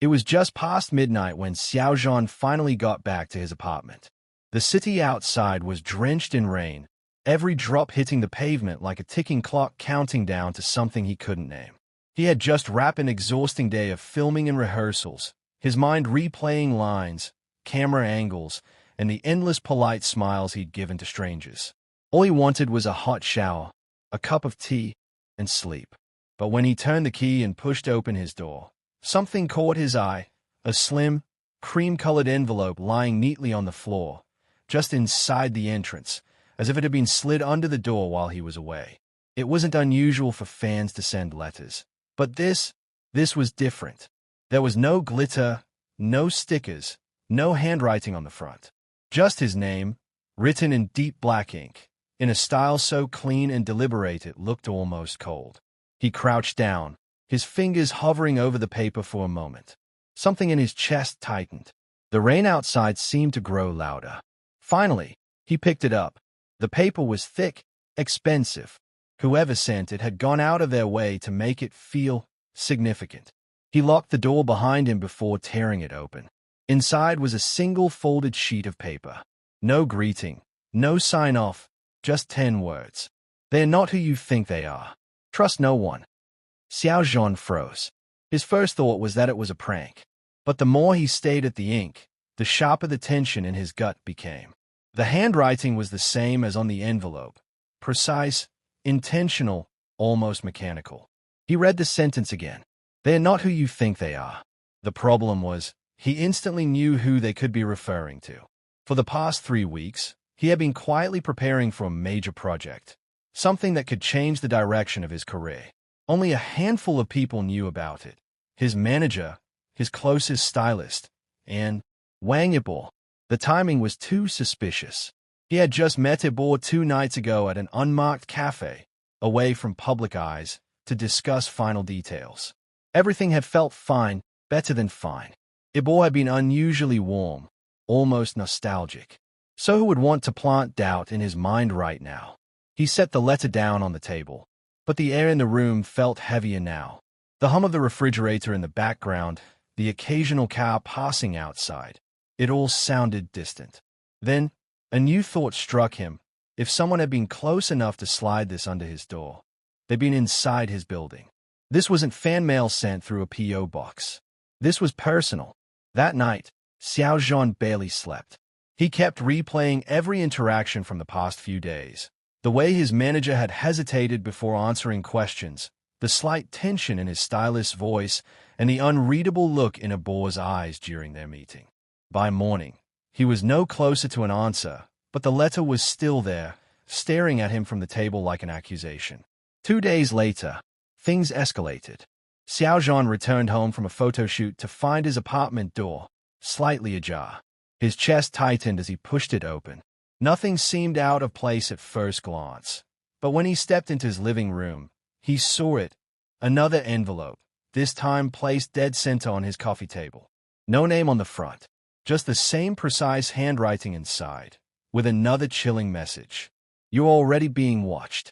It was just past midnight when Xiao Zhan finally got back to his apartment. The city outside was drenched in rain, every drop hitting the pavement like a ticking clock counting down to something he couldn't name. He had just wrapped an exhausting day of filming and rehearsals, his mind replaying lines, camera angles, and the endless polite smiles he'd given to strangers. All he wanted was a hot shower, a cup of tea, and sleep. But when he turned the key and pushed open his door, something caught his eye, a slim, cream-colored envelope lying neatly on the floor, just inside the entrance, as if it had been slid under the door while he was away. It wasn't unusual for fans to send letters, but this was different. There was no glitter, no stickers, no handwriting on the front. Just his name, written in deep black ink, in a style so clean and deliberate it looked almost cold. He crouched down, his fingers hovering over the paper for a moment. Something in his chest tightened. The rain outside seemed to grow louder. Finally, he picked it up. The paper was thick, expensive. Whoever sent it had gone out of their way to make it feel significant. He locked the door behind him before tearing it open. Inside was a single folded sheet of paper. No greeting, no sign-off, just 10 words. They're not who you think they are. Trust no one. Xiao Zhan froze. His first thought was that it was a prank. But the more he stared at the ink, the sharper the tension in his gut became. The handwriting was the same as on the envelope. Precise, intentional, almost mechanical. He read the sentence again. They're not who you think they are. The problem was, he instantly knew who they could be referring to. For the past 3 weeks, he had been quietly preparing for a major project. Something that could change the direction of his career. Only a handful of people knew about it. His manager, his closest stylist, and Wang Yibo. The timing was too suspicious. He had just met Yibo 2 nights ago at an unmarked cafe, away from public eyes, to discuss final details. Everything had felt fine, better than fine. Yibo had been unusually warm, almost nostalgic. So who would want to plant doubt in his mind right now? He set the letter down on the table, but the air in the room felt heavier now. The hum of the refrigerator in the background, the occasional car passing outside. It all sounded distant. Then, a new thought struck him. If someone had been close enough to slide this under his door, they'd been inside his building. This wasn't fan mail sent through a P.O. box. This was personal. That night, Xiao Zhan barely slept. He kept replaying every interaction from the past few days. The way his manager had hesitated before answering questions, the slight tension in his stylist's voice, and the unreadable look in Yibo's eyes during their meeting. By morning, he was no closer to an answer, but the letter was still there, staring at him from the table like an accusation. 2 days later, things escalated. Xiao Zhan returned home from a photo shoot to find his apartment door slightly ajar. His chest tightened as he pushed it open. Nothing seemed out of place at first glance, but when he stepped into his living room, he saw it. Another envelope, this time placed dead center on his coffee table. No name on the front, just the same precise handwriting inside, with another chilling message. You're already being watched.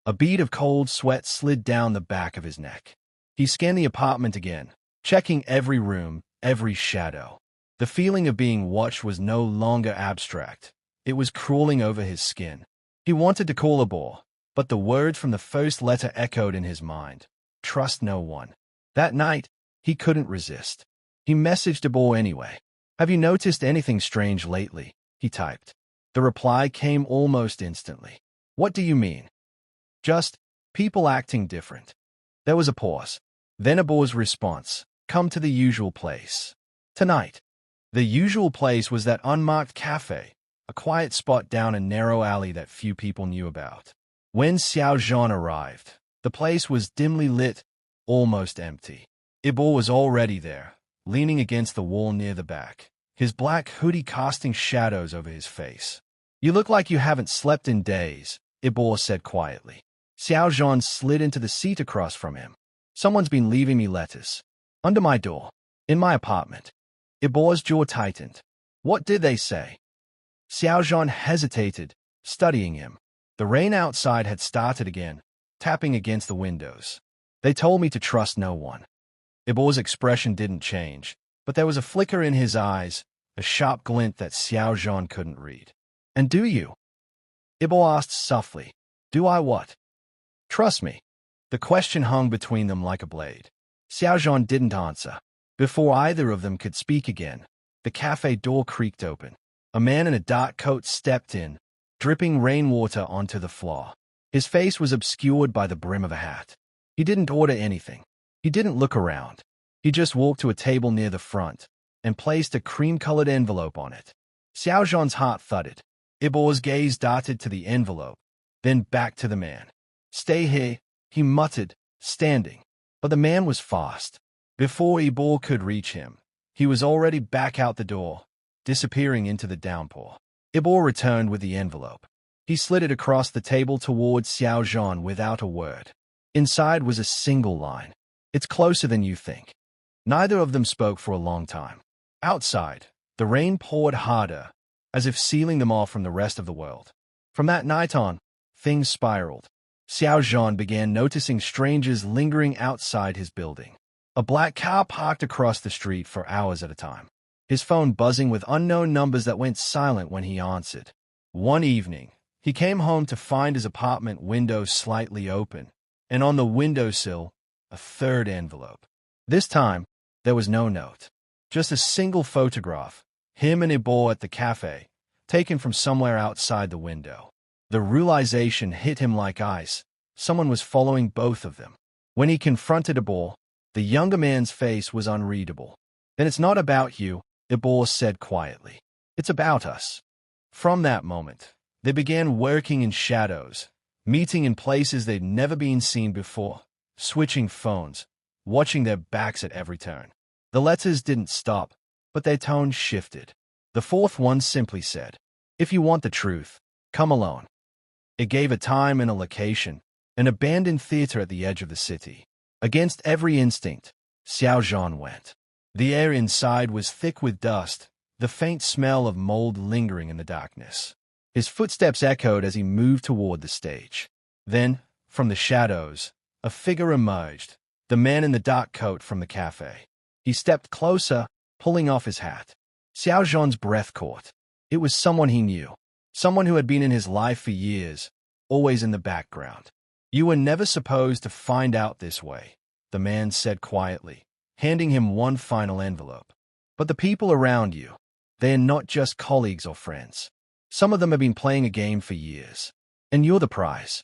A bead of cold sweat slid down the back of his neck. He scanned the apartment again, checking every room, every shadow. The feeling of being watched was no longer abstract. It was crawling over his skin. He wanted to call Yibo, but the word from the first letter echoed in his mind. Trust no one. That night, he couldn't resist. He messaged Yibo anyway. Have you noticed anything strange lately? He typed. The reply came almost instantly. What do you mean? Just people acting different. There was a pause. Then Yibo's response. Come to the usual place. Tonight. The usual place was that unmarked cafe, a quiet spot down a narrow alley that few people knew about. When Xiao Zhan arrived, the place was dimly lit, almost empty. Yibo was already there, leaning against the wall near the back, his black hoodie casting shadows over his face. You look like you haven't slept in days, Yibo said quietly. Xiao Zhan slid into the seat across from him. Someone's been leaving me letters. Under my door. In my apartment. Yibo's jaw tightened. What did they say? Xiao Zhan hesitated, studying him. The rain outside had started again, tapping against the windows. They told me to trust no one. Ibor's expression didn't change, but there was a flicker in his eyes, a sharp glint that Xiao Zhan couldn't read. "And do you?" Ibor asked softly. "Do I what?" "Trust me." The question hung between them like a blade. Xiao Zhan didn't answer. Before either of them could speak again, the cafe door creaked open. A man in a dark coat stepped in, dripping rainwater onto the floor. His face was obscured by the brim of a hat. He didn't order anything. He didn't look around. He just walked to a table near the front and placed a cream-colored envelope on it. Xiao Zhan's heart thudded. Ibor's gaze darted to the envelope, then back to the man. "Stay here," he muttered, standing. But the man was fast. Before Ibor could reach him, he was already back out the door, disappearing into the downpour. Ibor returned with the envelope. He slid it across the table towards Xiao Zhan without a word. Inside was a single line. "It's closer than you think." Neither of them spoke for a long time. Outside, the rain poured harder, as if sealing them off from the rest of the world. From that night on, things spiraled. Xiao Zhan began noticing strangers lingering outside his building. A black car parked across the street for hours at a time, his phone buzzing with unknown numbers that went silent when he answered. One evening, he came home to find his apartment window slightly open, and on the windowsill, a third envelope. This time, there was no note, just a single photograph, him and Ibor at the cafe, taken from somewhere outside the window. The realization hit him like ice. Someone was following both of them. When he confronted Ibor, the younger man's face was unreadable. "Then it's not about you," Ibor said quietly. "It's about us." From that moment, they began working in shadows, meeting in places they'd never been seen before, switching phones, watching their backs at every turn. The letters didn't stop, but their tone shifted. The fourth one simply said, "If you want the truth, come alone." It gave a time and a location, an abandoned theater at the edge of the city. Against every instinct, Xiao Zhan went. The air inside was thick with dust, the faint smell of mold lingering in the darkness. His footsteps echoed as he moved toward the stage. Then, from the shadows, a figure emerged, the man in the dark coat from the cafe. He stepped closer, pulling off his hat. Xiao Zhan's breath caught. It was someone he knew, someone who had been in his life for years, always in the background. "You were never supposed to find out this way," the man said quietly, handing him one final envelope. "But the people around you, they are not just colleagues or friends. Some of them have been playing a game for years, and you're the prize."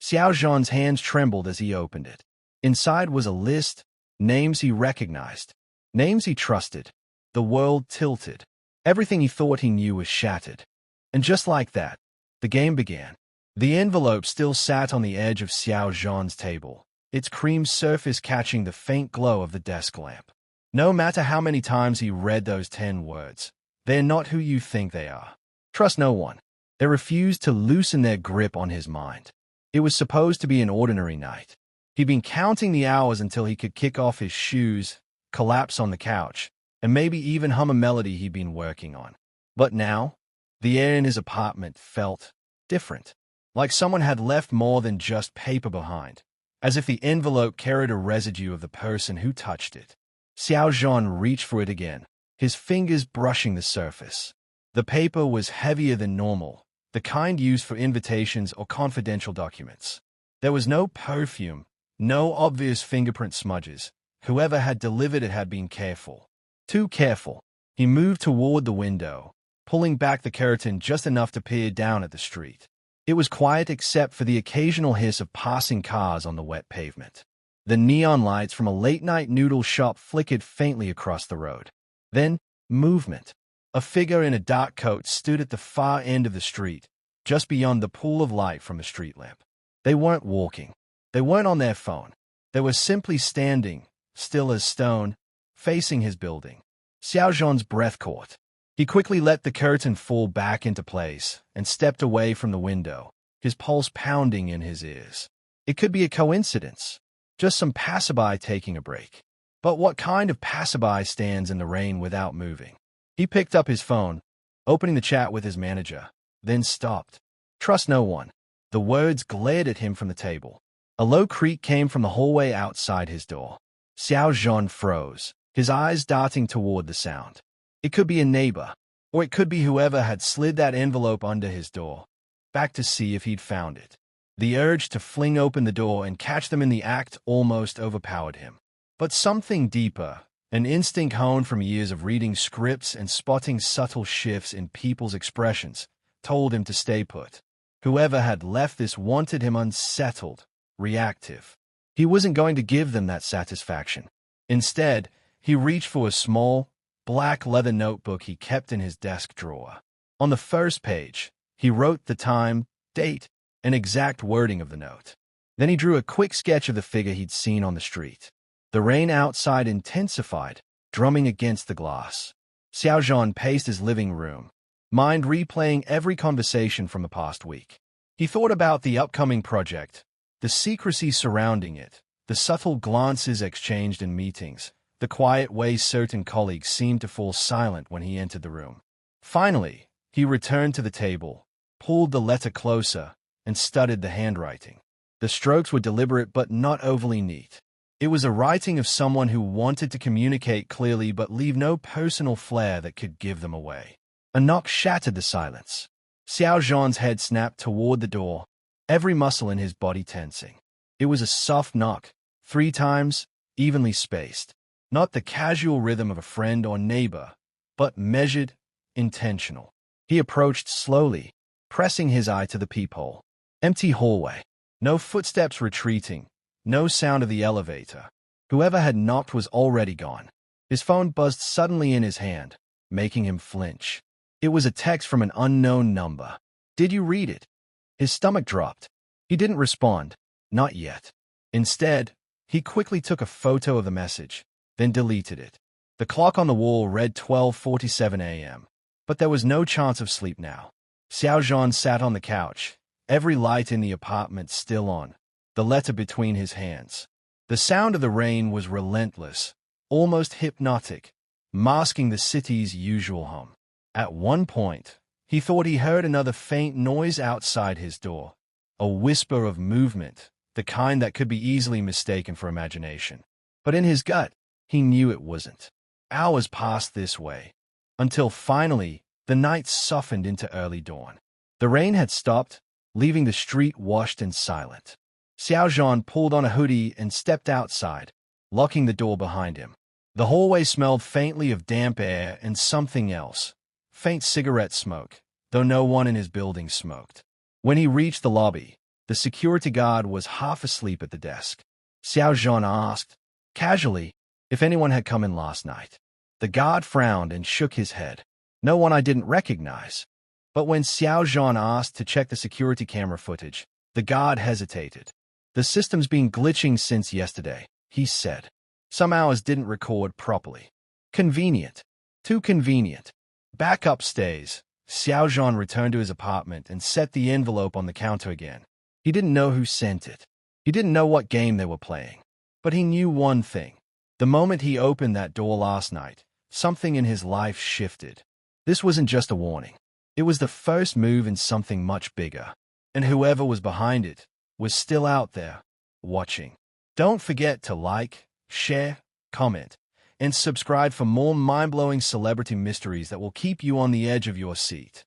Xiao Zhan's hands trembled as he opened it. Inside was a list, names he recognized, names he trusted. The world tilted. Everything he thought he knew was shattered. And just like that, the game began. The envelope still sat on the edge of Xiao Zhan's table, its cream surface catching the faint glow of the desk lamp. No matter how many times he read those 10 words, "They're not who you think they are. Trust no one." They refused to loosen their grip on his mind. It was supposed to be an ordinary night. He'd been counting the hours until he could kick off his shoes, collapse on the couch, and maybe even hum a melody he'd been working on. But now, the air in his apartment felt different, like someone had left more than just paper behind, as if the envelope carried a residue of the person who touched it. Xiao Zhan reached for it again, his fingers brushing the surface. The paper was heavier than normal, the kind used for invitations or confidential documents. There was no perfume, no obvious fingerprint smudges. Whoever had delivered it had been careful. Too careful. He moved toward the window, pulling back the curtain just enough to peer down at the street. It was quiet except for the occasional hiss of passing cars on the wet pavement. The neon lights from a late-night noodle shop flickered faintly across the road. Then, movement. A figure in a dark coat stood at the far end of the street, just beyond the pool of light from the street lamp. They weren't walking. They weren't on their phone. They were simply standing, still as stone, facing his building. Xiao Zhan's breath caught. He quickly let the curtain fall back into place and stepped away from the window, his pulse pounding in his ears. It could be a coincidence, just some passerby taking a break. But what kind of passerby stands in the rain without moving? He picked up his phone, opening the chat with his manager, then stopped. "Trust no one." The words glared at him from the table. A low creak came from the hallway outside his door. Xiao Zhan froze, his eyes darting toward the sound. It could be a neighbor, or it could be whoever had slid that envelope under his door, back to see if he'd found it. The urge to fling open the door and catch them in the act almost overpowered him. But something deeper, an instinct honed from years of reading scripts and spotting subtle shifts in people's expressions, told him to stay put. Whoever had left this wanted him unsettled, reactive. He wasn't going to give them that satisfaction. Instead, he reached for a small, black leather notebook he kept in his desk drawer. On the first page, he wrote the time, date, and exact wording of the note. Then he drew a quick sketch of the figure he'd seen on the street. The rain outside intensified, drumming against the glass. Xiao Zhan paced his living room, mind replaying every conversation from the past week. He thought about the upcoming project, the secrecy surrounding it, the subtle glances exchanged in meetings, the quiet way certain colleagues seemed to fall silent when he entered the room. Finally, he returned to the table, pulled the letter closer, and studied the handwriting. The strokes were deliberate but not overly neat. It was a writing of someone who wanted to communicate clearly but leave no personal flair that could give them away. A knock shattered the silence. Xiao Zhan's head snapped toward the door, every muscle in his body tensing. It was a soft knock, 3 times, evenly spaced. Not the casual rhythm of a friend or neighbor, but measured, intentional. He approached slowly, pressing his eye to the peephole. Empty hallway. No footsteps retreating. No sound of the elevator. Whoever had knocked was already gone. His phone buzzed suddenly in his hand, making him flinch. It was a text from an unknown number. Did you read it? His stomach dropped. He didn't respond. Not yet. Instead, he quickly took a photo of the message, then deleted it. The clock on the wall read 12:47 a.m., but there was no chance of sleep now. Xiao Zhan sat on the couch, every light in the apartment still on, the letter between his hands. The sound of the rain was relentless, almost hypnotic, masking the city's usual hum. At one point, he thought he heard another faint noise outside his door, a whisper of movement, the kind that could be easily mistaken for imagination. But in his gut, he knew it wasn't. Hours passed this way, until finally, the night softened into early dawn. The rain had stopped, leaving the street washed and silent. Xiao Zhan pulled on a hoodie and stepped outside, locking the door behind him. The hallway smelled faintly of damp air and something else, faint cigarette smoke, though no one in his building smoked. When he reached the lobby, the security guard was half asleep at the desk. Xiao Zhan asked, casually, if anyone had come in last night. The guard frowned and shook his head. No one I didn't recognize. But when Xiao Zhan asked to check the security camera footage, the guard hesitated. The system's been glitching since yesterday, he said. Some hours didn't record properly. Convenient. Too convenient. Back upstairs, Xiao Zhan returned to his apartment and set the envelope on the counter again. He didn't know who sent it. He didn't know what game they were playing. But he knew one thing. The moment he opened that door last night, something in his life shifted. This wasn't just a warning. It was the first move in something much bigger. And whoever was behind it was still out there, watching. Don't forget to like, share, comment, and subscribe for more mind-blowing celebrity mysteries that will keep you on the edge of your seat.